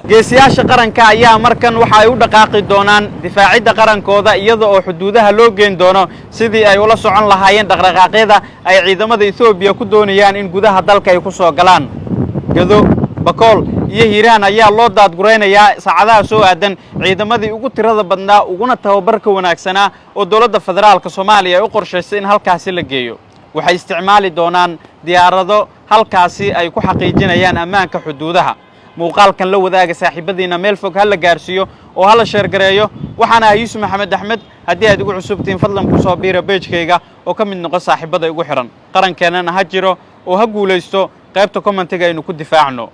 geesiyaasha qaranka ayaa markan waxa ay u dhaqaaqi doonaan difaacidda qarankooda iyada oo xuduudaha loo geyn doono sidii ay ula socon lahaayeen dhaqdhaqaaqyada ay ciidamada Itoobiya ku doonayaan in gudaha dalka ay ku soo galaan. Gado, Bakool iyo Hiiraan ayaa loo daadgureynayaa saacadaha soo aadan ciidamadii ugu tirada badnaa uguna tababarka wanaagsanaa oo dawladda federaalka Soomaaliya ay u qorshaysay in halkaasi la geeyo. waxay isticmaali doonaan diyaarado halkaasi ay ku xaqiijinayaan ammaanka xuduudaha. muuqaalkan la wadaaga saaxiibadiina meel fog hal la gaarsiiyo oo hal share gareeyo waxaana Yuusuf Maxamed Axmed haddii aad ugu cusubtiin fadlan ku soo biira page-kayga oo ka mid noqo saaxiibada ugu xiran qarankeena ha jiro oo ha guuleysto qaybta comment-ga aynu ku difaacno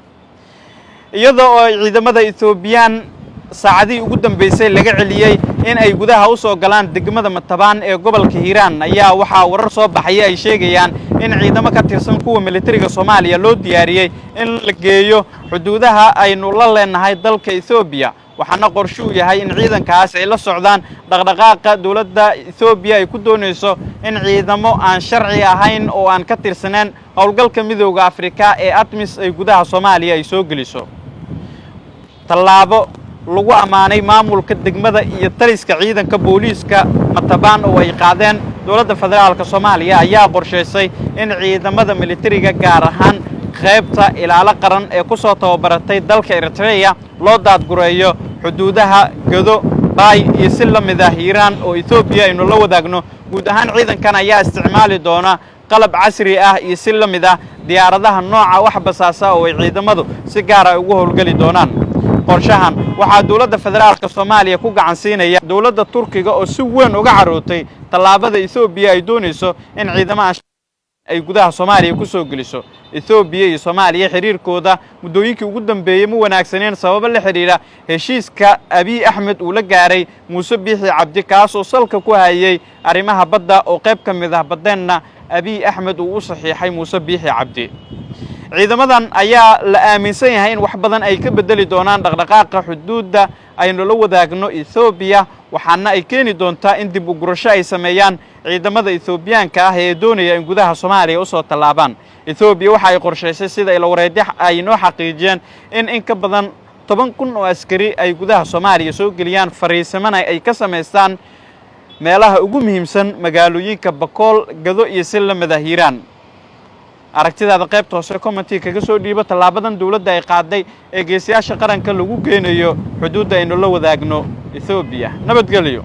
iyadoo ciidamada Ethiopian saacadii ugu dambeysay laga celiyay in ay gudaha u soo galaan degmada Matabaan ee gobolka Hiiraan ayaa waxa warar soo baxay ay sheegayaan in ciidamo ka tirsan kuwa militariga Soomaaliya loo diyaariyay in la geeyo xuduudaha aynu la leenahay dalka Ethiopia waxaana qorshe u yahay in ciidankaas ay la socdaan dhaqdhaqaaqa dawladda Ethiopia ay ku doonayso in ciidamo aan sharci ahayn oo aan ka tirsaneen howlgalka midowga Afrika ee ATMIS ay gudaha Soomaaliya ay soo geliso tallaabo lagu amaanay maamulka degmada iyo taliska ciidanka booliiska Matabaan oo ay qaadeen dawladda federaalka Soomaaliya ayaa qorsheysay in ciidamada militariga gaar ahaan qaybta ilaalo qaran ee ku soo tababaratay dalka Eritrea loo daadgureeyo xuduudaha Gado, Bay iyo si la mid ah Hiiraan oo Ethiopia aynu la wadaagno guud ahaan ciidankan ayaa isticmaali doona qalab casri ah iyo si la mid ah diyaaradaha nooca wax basaasa oo ay ciidamadu si gaar ah ugu howlgali doonaan qorshahan waxaa dawladda federaalka Soomaaliya ku gacan siinaya dawladda Turkiga oo si weyn uga carootay tallaabada Ethiopia ay doonayso in ciidamada ay gudaha Soomaaliya ku soo geliso Ethiopia iyo Soomaaliya xiriirkooda muddooyinkii ugu dambeeyay ma wanaagsaneen sabab la xiriira heshiiska Abiy Ahmed uu la gaaray Muuse Biixi Cabdi kaas oo salka ku hayay arrimaha badda oo qayb ka mid ah badeenna Abiy Ahmed uu u saxiixay Muuse Biixi Cabdi ciidamadan ayaa la aaminsan yahay in wax badan ay ka bedeli doonaan dhaqdhaqaaqa xuduudda aynu la wadaagno Ethiopia waxaana ay keeni doontaa in dib u gurasho ay sameeyaan ciidamada Ethiopiaanka ah ee doonaya in gudaha Soomaaliya u soo tallaabaan Ethiopia waxa ay qorshaysay sida ila wareedix ay noo xaqiijiyeen in ka badan 10,000 oo askari ay gudaha Soomaaliya soo geliyaan fariisamana ay ka sameystaan meelaha ugu muhiimsan magaalooyinka Bakool, Gado iyo si la mid ah Hiiraan aragtidaada qaybta hoose comment-ka kaga soo dhiibo tallaabadan dawladda ay qaaday ee geesiyaasha qaranka lagu geenayo xuduudda aynu la wadaagno Ethiopia nabadgelyo